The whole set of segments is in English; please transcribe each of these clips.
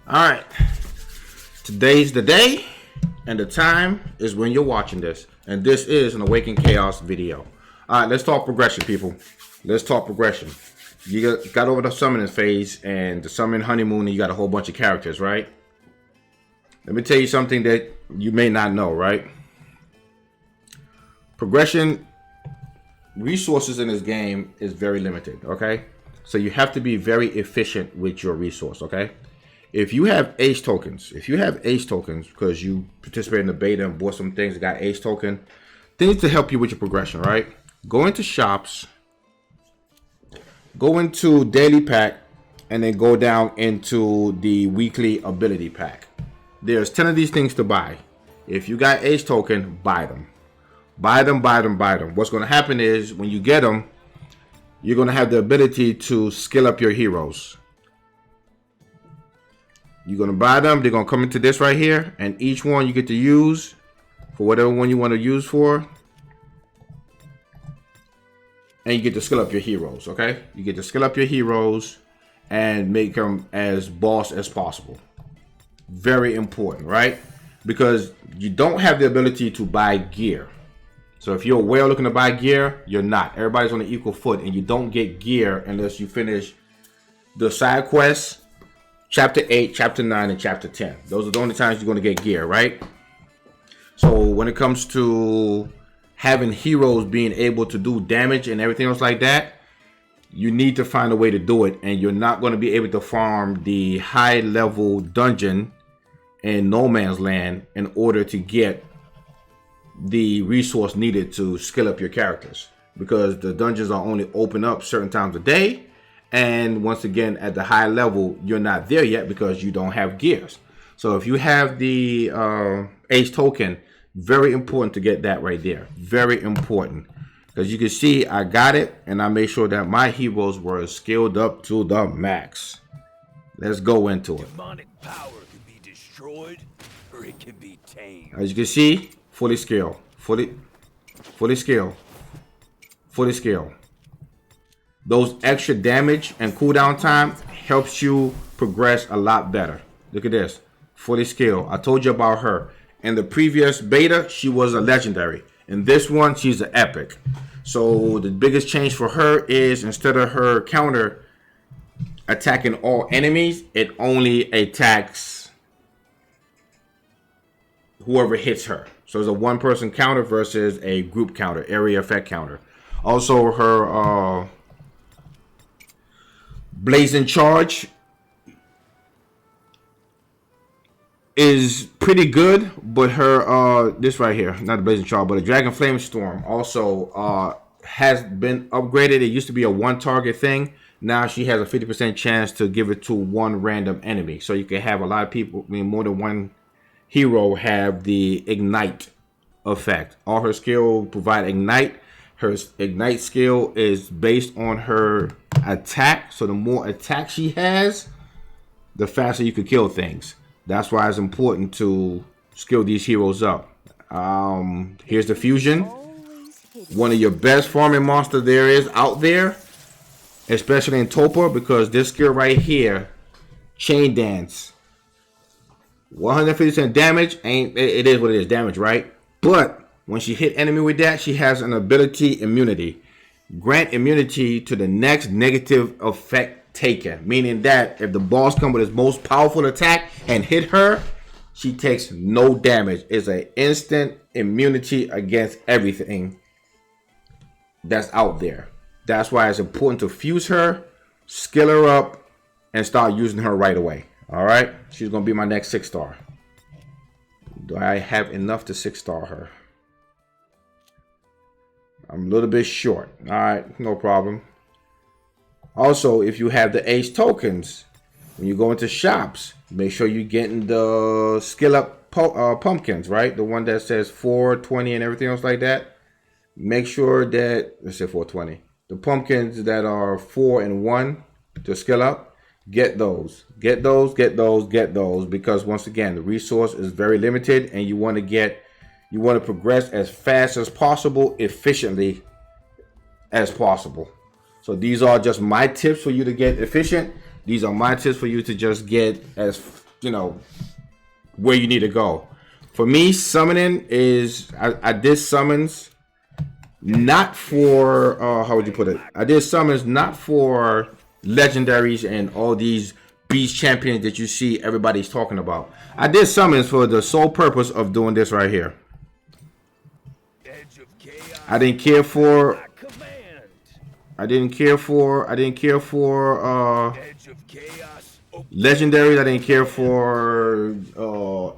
All right. Today's the day, and the time is when you're watching this. And this is an Awaken Chaos video. All right, let's talk progression, people. Let's talk progression. You got over the summoning phase and the summon honeymoon, and you got a whole bunch of characters, right? Let me tell you something that you may not know, right? Progression resources in this game is very limited, okay? So you have to be very efficient with your resource, okay? If you have ace tokens, because you participate in the beta and bought some things that got ace token, things to help you with your progression, right? Go into shops, go into daily pack, and then go down into the weekly ability pack. There's 10 of these things to buy. If you got ace token, buy them. Buy them. What's going to happen is when you get them, you're going to have the ability to skill up your heroes. You're going to buy them. They're going to come into this right here. And each one you get to use for whatever one you want to use for. And you get to skill up your heroes, okay? You get to skill up your heroes and make them as boss as possible. Very important, right? Because you don't have the ability to buy gear. So if you're a whale looking to buy gear, you're not. Everybody's on an equal foot, and you don't get gear unless you finish the side quests, chapter 8, chapter 9, and chapter 10. Those are the only times you're going to get gear, right? So when it comes to having heroes being able to do damage and everything else like that, you need to find a way to do it, and you're not going to be able to farm the high level dungeon in no man's land in order to get the resource needed to skill up your characters, because the dungeons are only open up certain times a day, and once again at the high level you're not there yet because you don't have gears. So if you have the ace token, very important to get that right there. Very important, because you can see I got it and I made sure that my heroes were skilled up to the max. Let's go into it. Demonic power can be destroyed or it can be tamed. As you can see, fully scale. Those extra damage and cooldown time helps you progress a lot better. Look at this. Fully scale. I told you about her. In the previous beta, she was a legendary. In this one, she's an epic. So the biggest change for her is instead of her counter attacking all enemies, it only attacks whoever hits her. So it's a one-person counter versus a group counter, area effect counter. Also, her blazing charge is pretty good, but her this right here, not the blazing charge, but a dragon flame storm also has been upgraded. It used to be a one target thing. Now she has a 50% chance to give it to one random enemy. So you can have a lot of people, more than one hero have the ignite effect. All her skill provide ignite. Her ignite skill is based on her attack. So the more attack she has, the faster you could kill things. That's why it's important to skill these heroes up. Here's the fusion. One of your best farming monsters there is out there, especially in Topa, because this skill right here, chain dance, 150% damage. It is what it is, damage, right? But when she hit enemy with that, she has an ability immunity. Grant immunity to the next negative effect taken, meaning that if the boss comes with his most powerful attack and hit her, she takes no damage. It's an instant immunity against everything that's out there. That's why it's important to fuse her, skill her up, and start using her right away. All right, she's gonna be my next 6-star. Do I have enough to 6-star her? I'm a little bit short. All right, no problem. Also, if you have the ace tokens, when you go into shops, make sure you're getting the skill up pumpkins, right? The one that says 420 and everything else like that. Make sure that, let's say 420. The pumpkins that are 4 and 1 to skill up, get those. Get those, because once again, the resource is very limited and you want to progress as fast as possible, efficiently as possible. So these are just my tips for you to get efficient. These are my tips for you to just get as you know, where you need to go. For me, summoning is I did summons not for how would you put it? I did summons not for legendaries and all these beast champions that you see everybody's talking about. I did summons for the sole purpose of doing this right here. I didn't care for legendaries. I didn't care for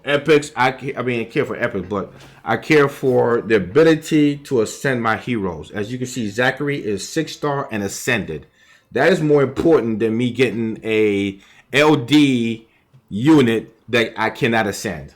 epics. I mean, care for epics, but I care for the ability to ascend my heroes. As you can see, Zachary is 6-star and ascended. That is more important than me getting a LD unit that I cannot ascend.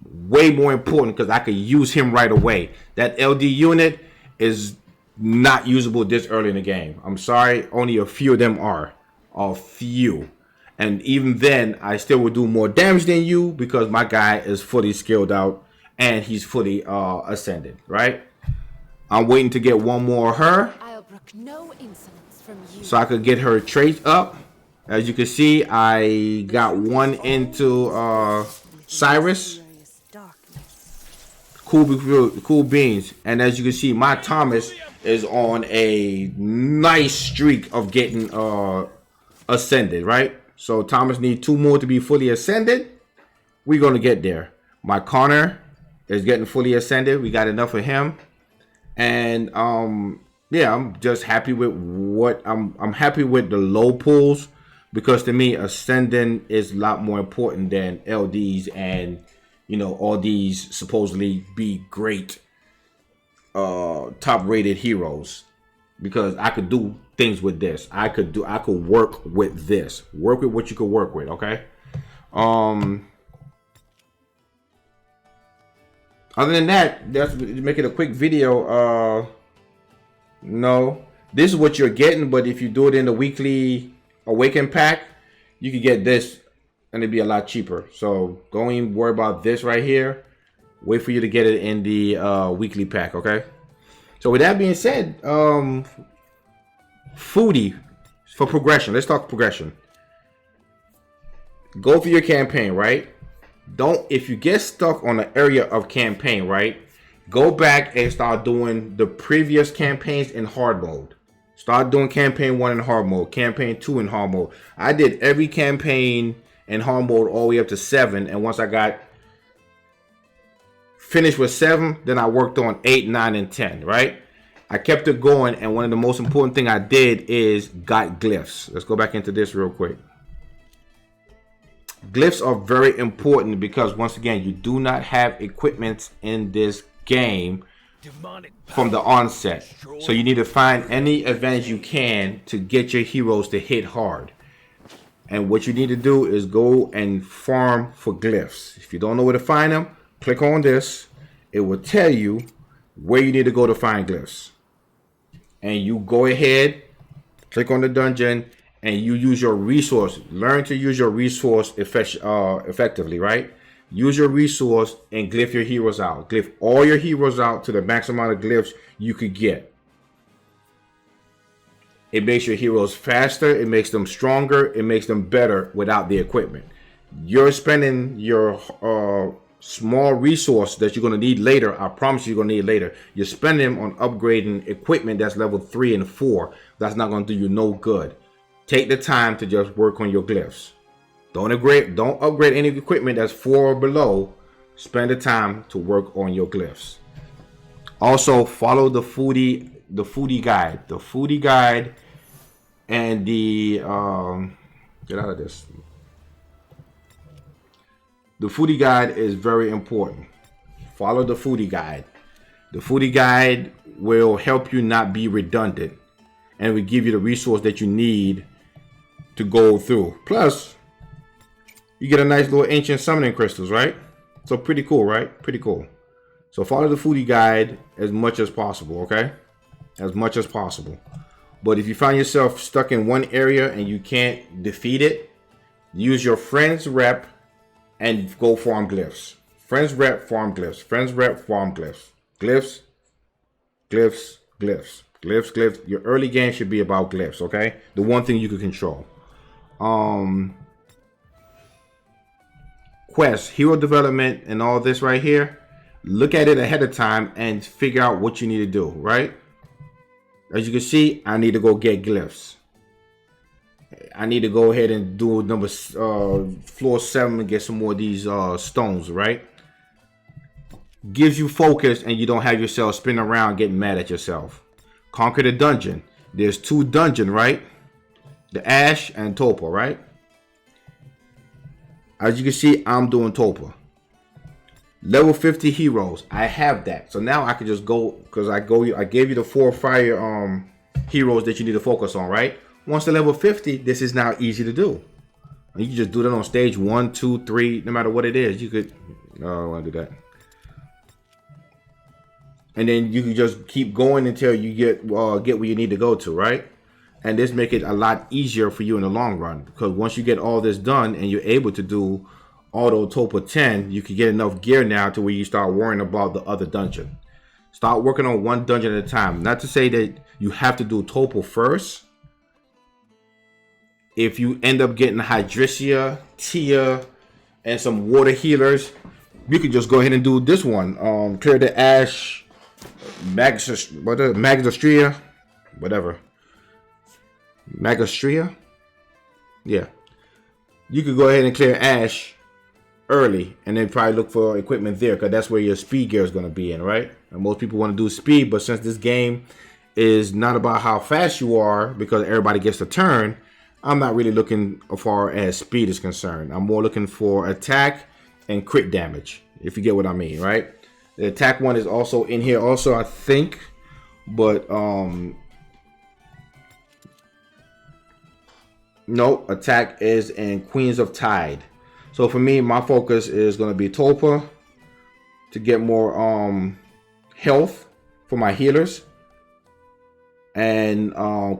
Way more important because I could use him right away. That LD unit is not usable this early in the game. I'm sorry, only a few of them are. A few. And even then, I still will do more damage than you because my guy is fully skilled out and he's fully ascended, right? I'm waiting to get one more of her. I'll brook no insolence from you. So I could get her trait up. As you can see, I got one into Cyrus. Cool beans. And as you can see, my Thomas is on a nice streak of getting ascended, right? So Thomas needs 2 more to be fully ascended. We're going to get there. My Connor is getting fully ascended. We got enough of him. And yeah, I'm just happy with what I'm happy with the low pulls, because to me ascending is a lot more important than LDs and, you know, all these supposedly be great top rated heroes, because I could do things with this. I could work with this. Work with what you could work with, okay? Other than that, that's make it a quick video. No, this is what you're getting, but if you do it in the weekly Awaken pack, you could get this and it'd be a lot cheaper. So don't even worry about this right here. Wait for you to get it in the weekly pack, okay? So with that being said, foodie for progression. Let's talk progression. Go through your campaign, right? If you get stuck on an area of campaign, right? Go back and start doing the previous campaigns in hard mode. Start doing campaign 1 in hard mode, campaign 2 in hard mode. I did every campaign in hard mode all the way up to 7, and once I got finished with 7, then I worked on 8, 9, and 10, right? I kept it going, and one of the most important thing I did is got glyphs. Let's go back into this real quick. Glyphs are very important because, once again, you do not have equipment in this game from the onset. So you need to find any advantage you can to get your heroes to hit hard. And what you need to do is go and farm for glyphs. If you don't know where to find them, click on this. It will tell you where you need to go to find glyphs. And you go ahead, click on the dungeon, and you use your resource. Learn to use your resource effectively, right? Use your resource and glyph your heroes out. Glyph all your heroes out to the max amount of glyphs you could get. It makes your heroes faster. It makes them stronger. It makes them better without the equipment. You're spending your small resource that you're going to need later. I promise you're going to need later. You're spending them on upgrading equipment that's level 3 and 4. That's not going to do you no good. Take the time to just work on your glyphs. Don't upgrade any equipment that's 4 or below. Spend the time to work on your glyphs. Also, follow the foodie guide. The foodie guide and the get out of this. The foodie guide is very important. Follow the foodie guide. The foodie guide will help you not be redundant, and will give you the resource that you need to go through. Plus, you get a nice little ancient summoning crystals, right? So pretty cool, right? Pretty cool. So follow the foodie guide as much as possible, okay? As much as possible. But if you find yourself stuck in one area and you can't defeat it, use your friend's rep and go farm glyphs. Friends rep, farm glyphs. Friends rep, farm glyphs. Glyphs, glyphs, glyphs. Glyphs, glyphs. Your early game should be about glyphs, okay? The one thing you can control. quest, hero development, and all this right here, look at it ahead of time and figure out what you need to do, right? As you can see, I need to go get glyphs. I need to go ahead and do number floor 7 and get some more of these stones, right? Gives you focus and you don't have yourself spin around getting mad at yourself. Conquer the dungeon. There's 2 dungeons, right? The Ash and Topa, right? As you can see, I'm doing Topa. Level 50 heroes. I have that. So now I can just go, because I gave you the 4 fire heroes that you need to focus on, right? Once the level 50, this is now easy to do. And you can just do that on stage 1, 2, 3, no matter what it is. You could, I don't want to do that. And then you can just keep going until you get where you need to go to, right? And this make it a lot easier for you in the long run, because once you get all this done and you're able to do auto Topa 10, you can get enough gear now to where you start worrying about the other dungeon. Start working on one dungeon at a time. Not to say that you have to do Topa first. If you end up getting Hydricia, Tia, and some water healers, you can just go ahead and do this one. Clear the Ash, Magistria, whatever. Magistria? Yeah. You could go ahead and clear Ash early and then probably look for equipment there, because that's where your speed gear is going to be in, right? And most people want to do speed, but since this game is not about how fast you are, because everybody gets a turn, I'm not really looking as far as speed is concerned. I'm more looking for attack and crit damage, if you get what I mean, right? The attack one is also in here also, I think, but no, attack is in Queens of Tide. So for me, my focus is going to be Topa to get more health for my healers, and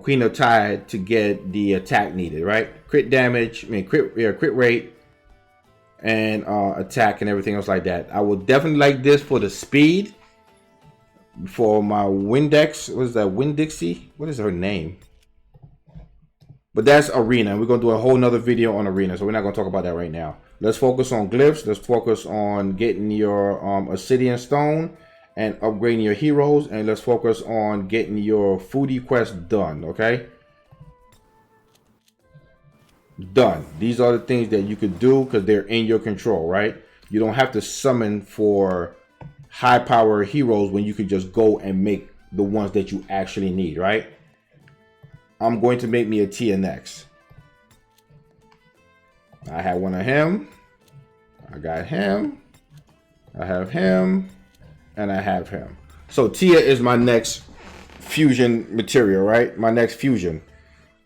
Queen of Tide to get the attack needed, right? Crit damage, crit rate, and attack and everything else like that. I would definitely like this for the speed. For my Windex, what is that? Windixie? What is her name? But that's Arena. We're going to do a whole nother video on Arena, so we're not going to talk about that right now. Let's focus on glyphs. Let's focus on getting your Obsidian Stone and upgrading your heroes. And let's focus on getting your foodie quest done, okay? Done. These are the things that you could do because they're in your control, right? You don't have to summon for high power heroes when you could just go and make the ones that you actually need, right? I'm going to make me a Tia next. I have one of him. I got him. I have him. And I have him. So Tia is my next fusion material, right? My next fusion.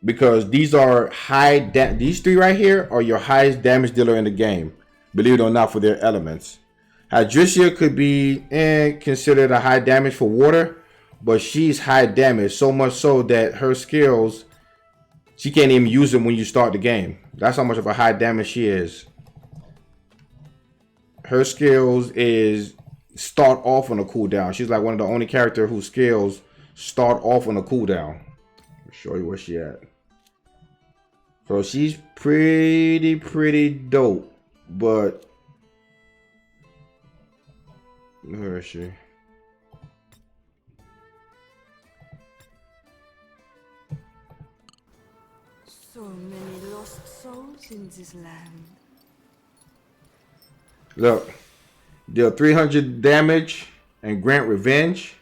Because these are these 3 right here are your highest damage dealer in the game. Believe it or not, for their elements. Hydricia could be considered a high damage for water. But she's high damage, so much so that her skills, she can't even use them when you start the game. That's how much of a high damage she is. Her skills is start off on a cooldown. She's like one of the only characters whose skills start off on a cooldown. I'll show you where she at. So she's pretty dope. But where is she? So many lost souls in this land. Look, deal 300 damage and grant revenge.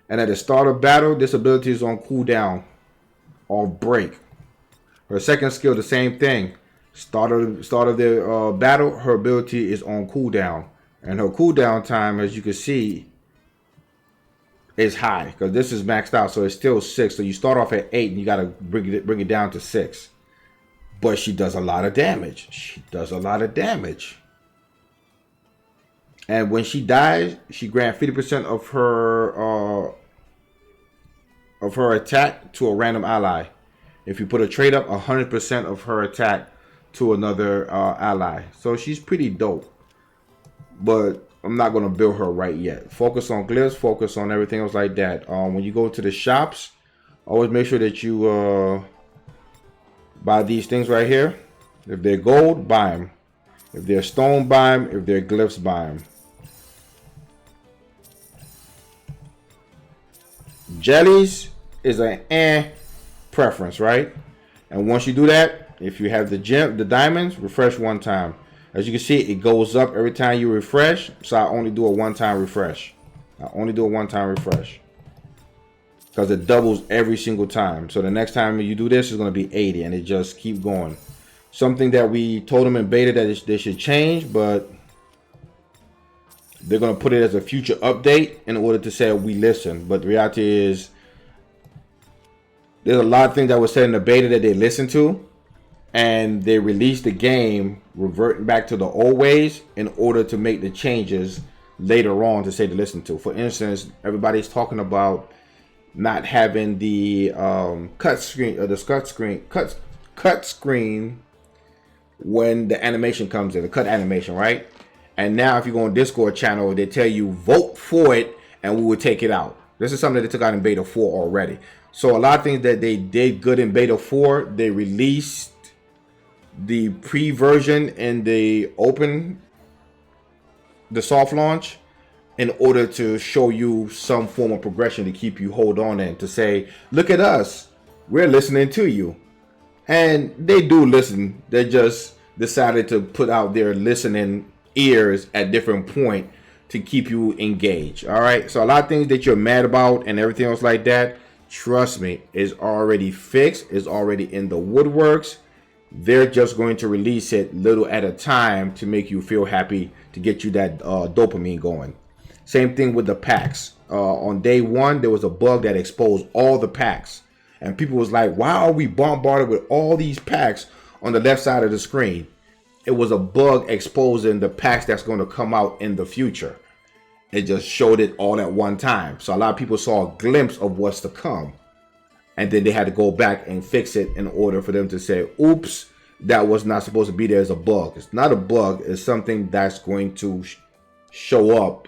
And at the start of battle, this ability is on cooldown or break. Her second skill, the same thing. Start of the battle, her ability is on cooldown. And her cooldown time, as you can see, is high because this is maxed out, so it's still 6. So you start off at 8 and you gotta bring it down to 6. But she does a lot of damage. She does a lot of damage. And when she dies, she grants 50% of her attack to a random ally. If you put a trade up, 100% of her attack to another ally. So she's pretty dope. But I'm not going to build her right yet. Focus on glyphs, focus on everything else like that. When you go to the shops, always make sure that you buy these things right here. If they're gold, buy them. If they're stone, buy them. If they're glyphs, buy them. Jellies is an preference, right? And once you do that, if you have the diamonds, refresh one time. As you can see, it goes up every time you refresh. So I only do a one-time refresh. Because it doubles every single time. So the next time you do this is going to be 80, and it just keep going. Something that we told them in beta that they should change, but they're going to put it as a future update in order to say we listen. But the reality is, there's a lot of things that were said in the beta that they listened to, and they released the game reverting back to the old ways in order to make the changes later on to say to listen to. For instance, everybody's talking about not having the cut screen or the cut screen when the animation comes in, the cut animation, right? And now if you go on Discord channel, they tell you vote for it and we will take it out. This is something that they took out in beta 4 already. So a lot of things that they did good in beta 4, they released the pre-version in the soft launch in order to show you some form of progression to keep you hold on and to say, look at us, we're listening to you. And they do listen. They just decided to put out their listening ears at different point to keep you engaged. All right, so a lot of things that you're mad about and everything else like that, trust me, is already fixed, is already in the woodworks. They're just going to release it little at a time to make you feel happy, to get you that dopamine going. Same thing with the packs. On day 1, there was a bug that exposed all the packs, and people was like, why are we bombarded with all these packs on the left side of the screen? It was a bug exposing the packs that's going to come out in the future. It just showed it all at one time. So a lot of people saw a glimpse of what's to come. And then they had to go back and fix it in order for them to say, oops, that was not supposed to be there as a bug. It's not a bug. It's something that's going to show up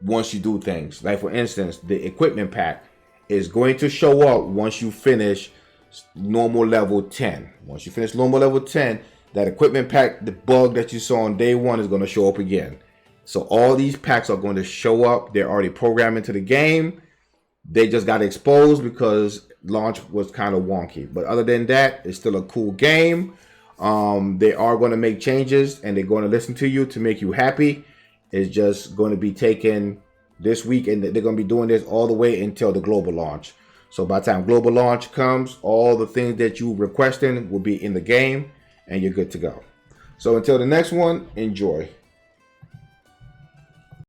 once you do things. Like, for instance, the equipment pack is going to show up once you finish normal level 10. Once you finish normal level 10, that equipment pack, the bug that you saw on day 1 is going to show up again. So all these packs are going to show up. They're already programmed into the game. They just got exposed because launch was kind of wonky. But other than that, it's still a cool game. They are going to make changes and they're going to listen to you to make you happy. It's just going to be taken this week, and they're going to be doing this all the way until the global launch. So by the time global launch comes, all the things that you requesting will be in the game and you're good to go. So until the next one, enjoy.